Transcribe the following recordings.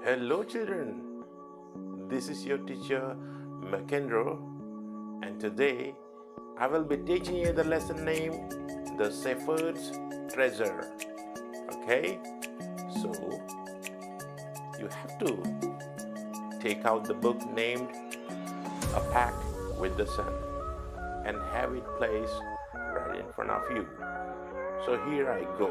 Hello children, this is your teacher Mackenroe, and today I will be teaching you the lesson named The Shepherd's Treasure. Okay, so you have to take out the book named A Pact with the Sun and have it placed right in front of you. So here I go.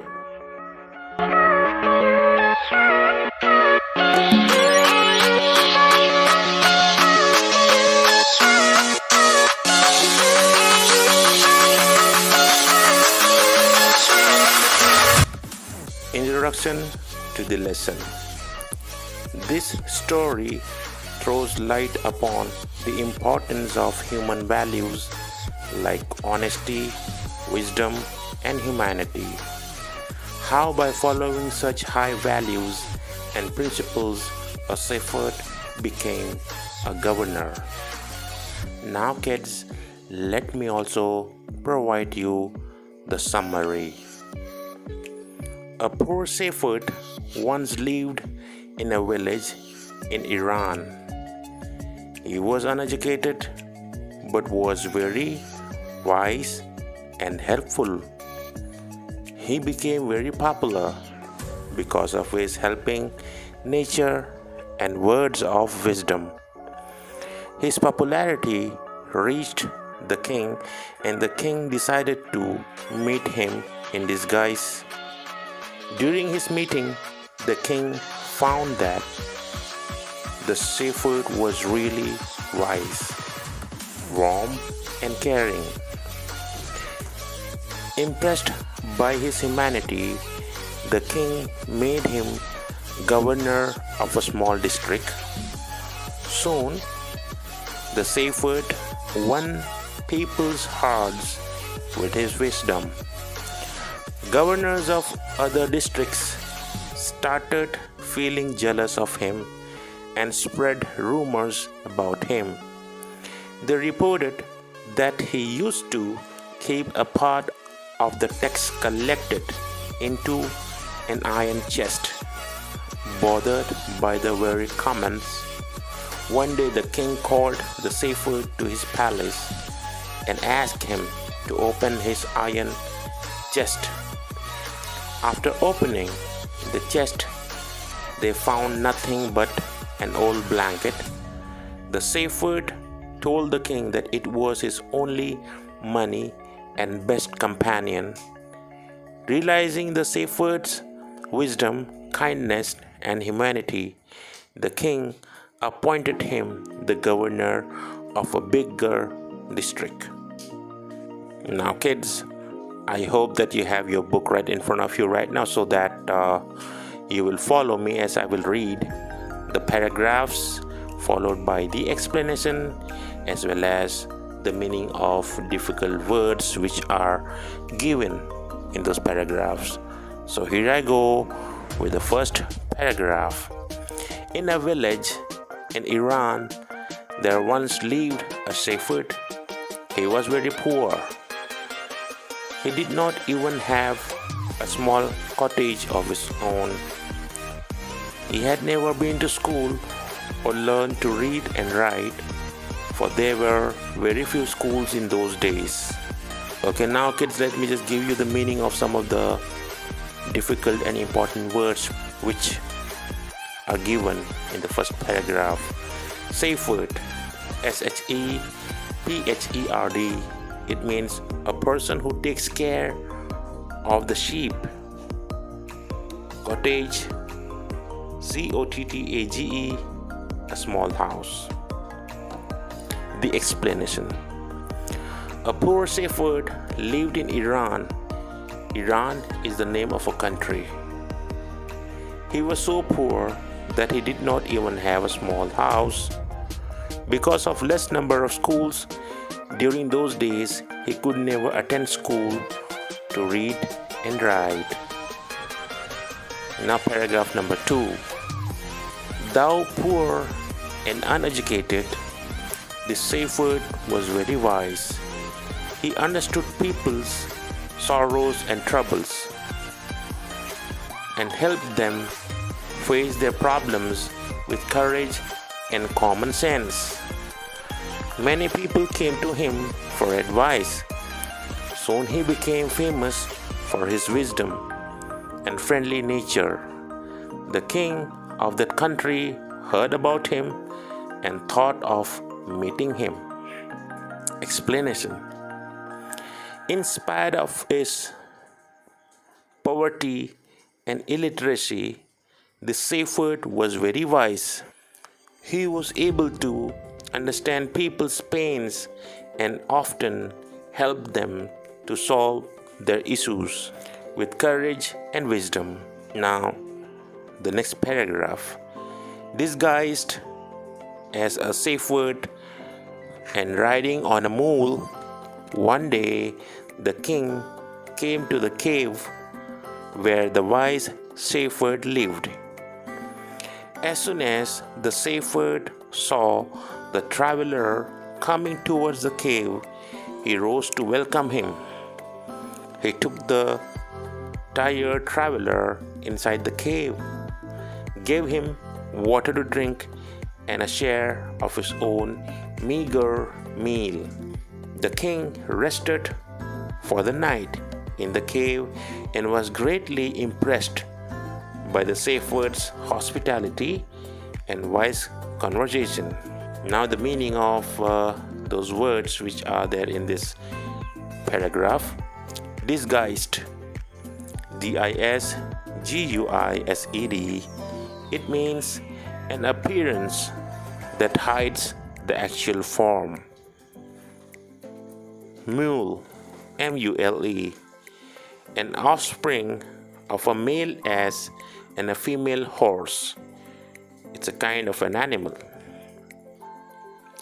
Introduction to the lesson. This story throws light upon the importance of human values like honesty, wisdom, and humanity. How by following such high values and principles, a shepherd became a governor. Now kids, let me also provide you the summary. A poor shepherd once lived in a village in Iran. He was uneducated but was very wise and helpful. He became very popular because of his helping nature and words of wisdom. His popularity reached the king, and the king decided to meet him in disguise. During his meeting, the king found that the shepherd was really wise, warm, and caring. Impressed by his humanity, the king made him governor of a small district. Soon, the shepherd won people's hearts with his wisdom. Governors of other districts started feeling jealous of him and spread rumors about him. They reported that he used to keep a part of the tax collected into an iron chest. Bothered by the very comments, one day the king called the shepherd to his palace and asked him to open his iron chest. After opening the chest, they found nothing but an old blanket. The shepherd told the king that it was his only money and best companion. Realizing the shepherd's wisdom, kindness, and humanity, the king appointed him the governor of a bigger district. Now kids, I hope that you have your book right in front of you right now so that you will follow me as I will read the paragraphs followed by the explanation as well as the meaning of difficult words which are given in those paragraphs. So here I go with the first paragraph. In a village in Iran, there once lived a shepherd. He was very poor. He did not even have a small cottage of his own. He had never been to school or learned to read and write, for there were very few schools in those days. Okay, now kids, let me just give you the meaning of some of the difficult and important words which are given in the first paragraph. Shepherd, Shepherd. It means a person who takes care of the sheep. Cottage, Cottage, a small house. The explanation. A poor shepherd lived in Iran. Iran is the name of a country. He was so poor that he did not even have a small house. Because of less number of schools during those days, he could never attend school to read and write. Now paragraph number 2. Though poor and uneducated, the shepherd was very wise. He understood people's sorrows and troubles and helped them face their problems with courage and common sense. Many people came to him for advice. Soon he became famous for his wisdom and friendly nature. The king of that country heard about him and thought of meeting him. Explanation: in spite of his poverty and illiteracy, the shepherd was very wise. He was able to understand people's pains and often help them to solve their issues with courage and wisdom. Now, the next paragraph. Disguised as a shepherd and riding on a mule, one day the king came to the cave where the wise shepherd lived. As soon as the shepherd saw the traveler coming towards the cave, he rose to welcome him. He took the tired traveler inside the cave, gave him water to drink and a share of his own meager meal. The king rested for the night in the cave and was greatly impressed by the shepherd's hospitality and wise conversation. Now the meaning of those words which are there in this paragraph. Disguised, D-I-S-G-U-I-S-E-D. It means an appearance that hides the actual form. Mule, M-U-L-E, an offspring of a male ass and a female horse. It's a kind of an animal.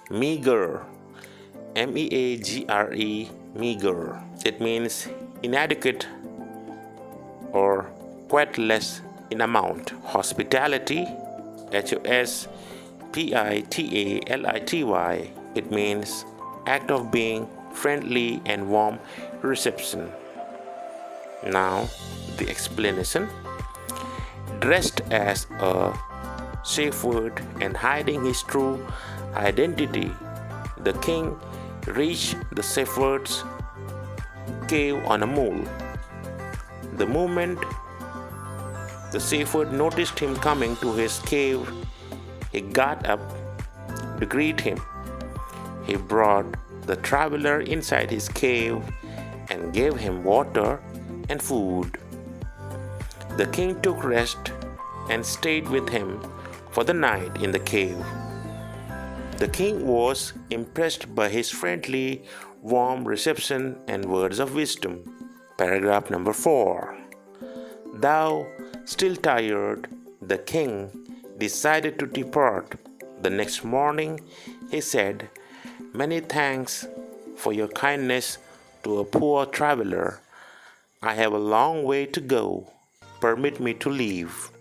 Meager, M-E-A-G-R-E, meager. It means inadequate or quite less in amount. Hospitality, H-O-S-P-I-T-A-L-I-T-Y. It means act of being friendly and warm reception. Now the explanation. Dressed as a shepherd and hiding his true identity, the king reached the shepherd's cave on a mule. The moment the shepherd noticed him coming to his cave, he got up to greet him. He brought the traveler inside his cave and gave him water and food. The king took rest and stayed with him for the night in the cave. The king was impressed by his friendly, warm reception and words of wisdom. Paragraph number 4. Though still tired, the king decided to depart. The next morning, he said, "Many thanks for your kindness to a poor traveler. I have a long way to go. Permit me to leave."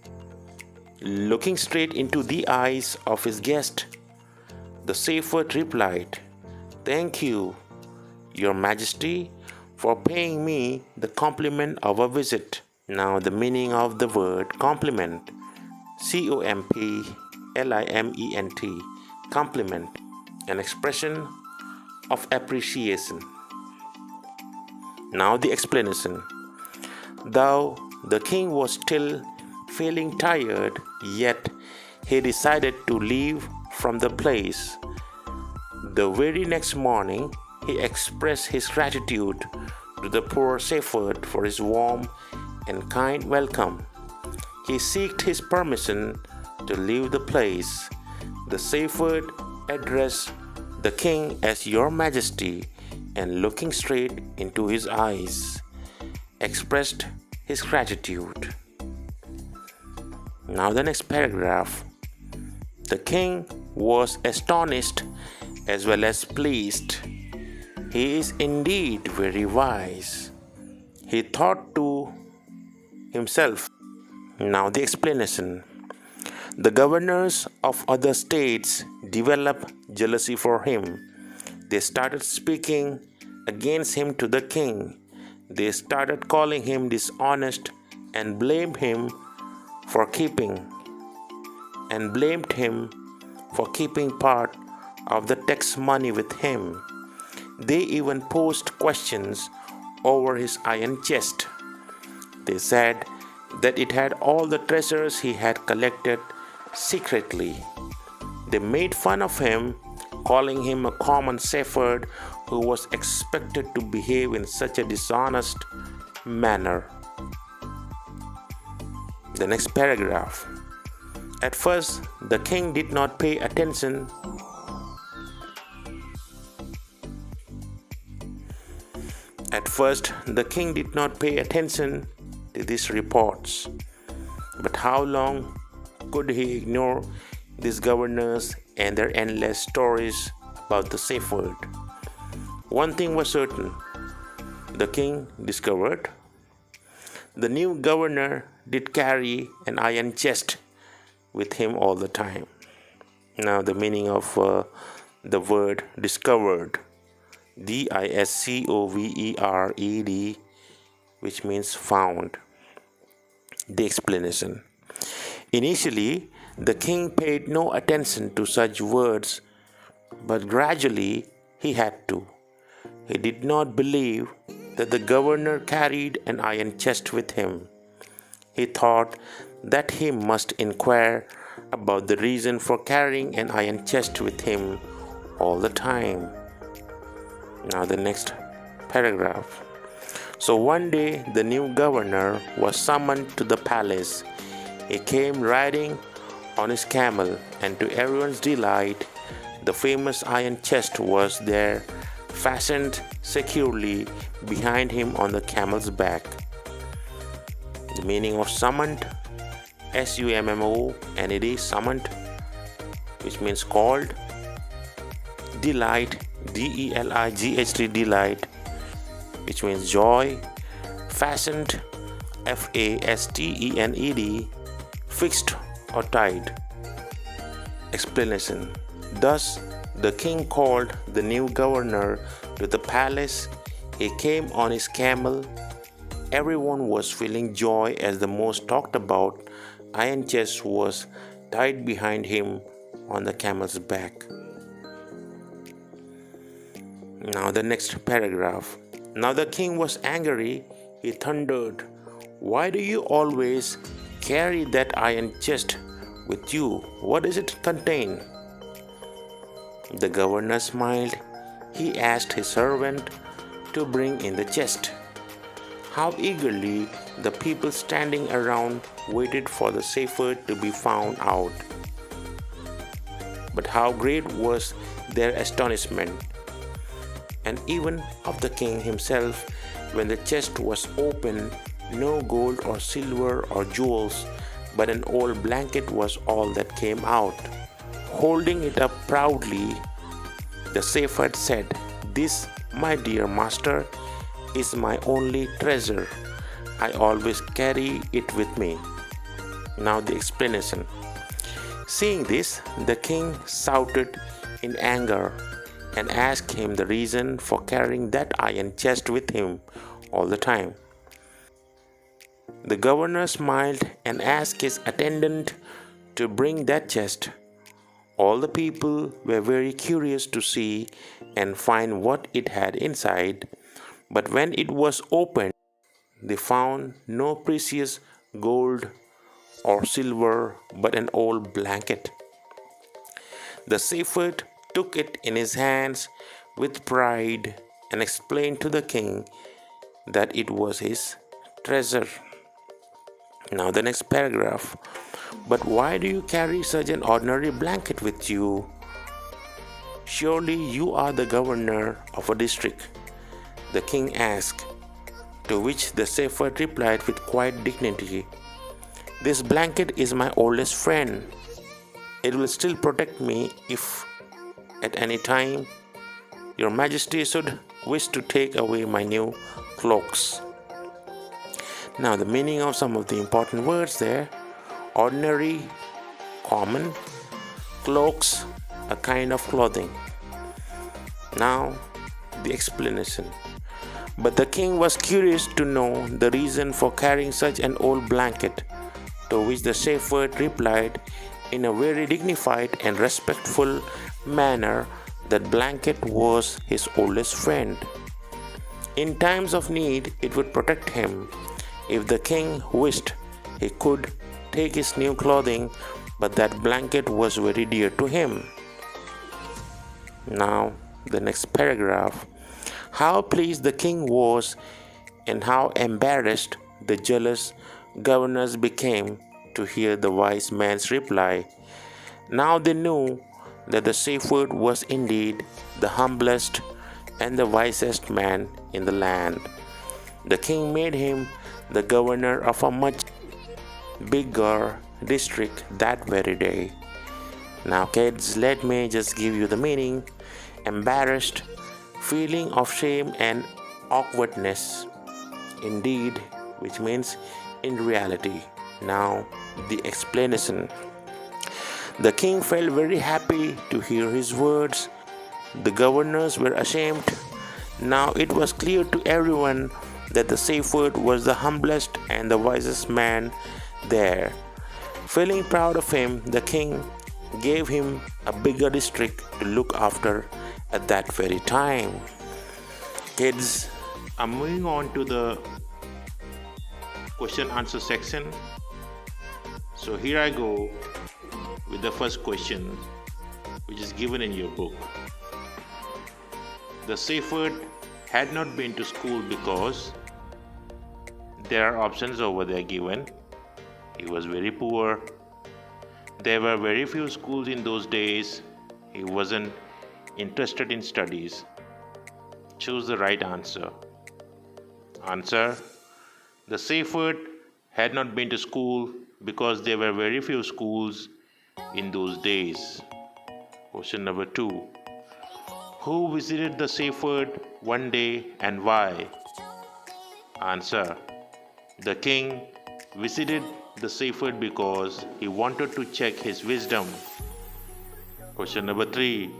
Looking straight into the eyes of his guest, the shepherd replied, "Thank you, Your Majesty, for paying me the compliment of a visit." Now the meaning of the word compliment. C-O-M-P-L-I-M-E-N-T. Compliment, an expression of appreciation. Now the explanation. Though the king was still feeling tired, yet he decided to leave from the place. The very next morning, he expressed his gratitude to the poor shepherd for his warm and kind welcome. He sought his permission to leave the place. The shepherd addressed the king as "Your Majesty," and looking straight into his eyes, expressed his gratitude. Now the next paragraph. The king was astonished as well as pleased. He is indeed very wise, he thought to himself. Now the explanation. The governors of other states developed jealousy for him. They started speaking against him to the king. They started calling him dishonest and blamed him for keeping and blamed him for keeping part of the tax money with him. They even posed questions over his iron chest. They said that it had all the treasures he had collected secretly. They made fun of him, calling him a common shepherd who was expected to behave in such a dishonest manner. The next paragraph. At first, the king did not pay attention. At first, the king did not pay attention to these reports. But how long could he ignore these governors and their endless stories about the shepherd? One thing was certain, the king discovered. The new governor did carry an iron chest with him all the time. Now the meaning of the word discovered, discovered, which means found. The explanation. Initially, the king paid no attention to such words, but gradually he had to. He did not believe that the governor carried an iron chest with him. He thought that he must inquire about the reason for carrying an iron chest with him all the time. Now the next paragraph. So one day the new governor was summoned to the palace. He came riding on his camel, and to everyone's delight, the famous iron chest was there, fastened securely behind him on the camel's back. The meaning of summoned, S-U-M-M-O-N-E-D, summoned, which means called. Delight, D-E-L-I-G-H-T, delight, which means joy. Fastened, F-A-S-T-E-N-E-D, fixed or tied. Explanation. Thus, the king called the new governor to the palace. He came on his camel. Everyone was feeling joy as the most talked about iron chest was tied behind him on the camel's back. Now the next paragraph. Now the king was angry. He thundered, "Why do you always carry that iron chest with you? What does it contain?" The governor smiled. He asked his servant to bring in the chest. How eagerly the people standing around waited for the shepherd to be found out. But how great was their astonishment, and even of the king himself, when the chest was opened. No gold or silver or jewels, but an old blanket was all that came out. Holding it up proudly, the shepherd said, "This, my dear master, is my only treasure. I always carry it with me." Now the explanation. Seeing this, the king shouted in anger and asked him the reason for carrying that iron chest with him all the time. The governor smiled and asked his attendant to bring that chest. All the people were very curious to see and find what it had inside, but when it was opened, they found no precious gold or silver, but an old blanket. The shepherd took it in his hands with pride and explained to the king that it was his treasure. Now the next paragraph. "But why do you carry such an ordinary blanket with you? Surely you are the governor of a district," the king asked, to which the shepherd replied with quiet dignity, "This blanket is my oldest friend. It will still protect me if at any time your majesty should wish to take away my new cloaks." Now the meaning of some of the important words there. Ordinary, common. Cloaks, a kind of clothing. Now the explanation. But the king was curious to know the reason for carrying such an old blanket, to which the shepherd replied, in a very dignified and respectful manner that blanket was his oldest friend. In times of need, it would protect him. If the king wished, he could take his new clothing, but that blanket was very dear to him. Now, the next paragraph. How pleased the king was, and how embarrassed the jealous governors became to hear the wise man's reply. Now they knew that the shepherd was indeed the humblest and the wisest man in the land. The king made him the governor of a much bigger district that very day. Now, kids, let me just give you the meaning. Embarrassed, feeling of shame and awkwardness. Indeed, which means in reality. Now, the explanation. The king felt very happy to hear his words. The governors were ashamed. Now it was clear to everyone that the shepherd was the humblest and the wisest man there. Feeling proud of him, the king gave him a bigger district to look after at that very time. Kids, I'm moving on to the question answer section. So here I go with the first question, which is given in your book. The shepherd had not been to school because there are options over there given. He was very poor. There were very few schools in those days. He wasn't interested in studies. Choose the right answer. Answer: the shepherd had not been to school because there were very few schools in those days. Question number 2. Who visited the shepherd one day and why? Answer: the king visited the shepherd because he wanted to check his wisdom. Question number 3.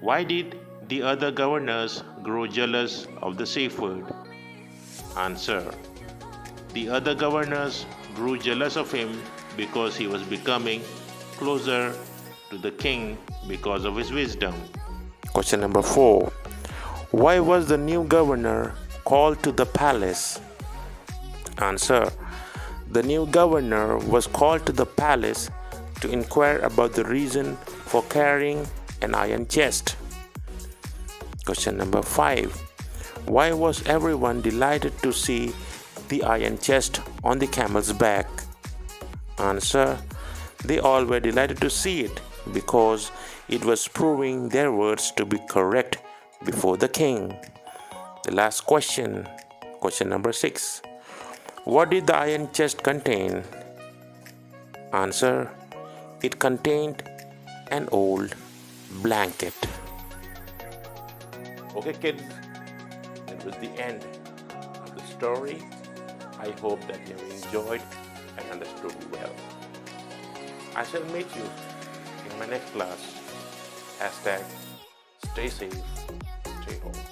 Why did the other governors grow jealous of the shepherd? Answer: the other governors grew jealous of him because he was becoming closer to the king because of his wisdom. Question number 4. Why was the new governor called to the palace? Answer: the new governor was called to the palace to inquire about the reason for carrying an iron chest. Question number 5. Why was everyone delighted to see the iron chest on the camel's back? Answer: they all were delighted to see it because it was proving their words to be correct before the king. The last question, question number 6. What did the iron chest contain? Answer: it contained an old blanket. Okay, kids, that was the end of the story. I hope that you have enjoyed and understood well. I shall meet you in my next class. Hashtag stay safe, stay home.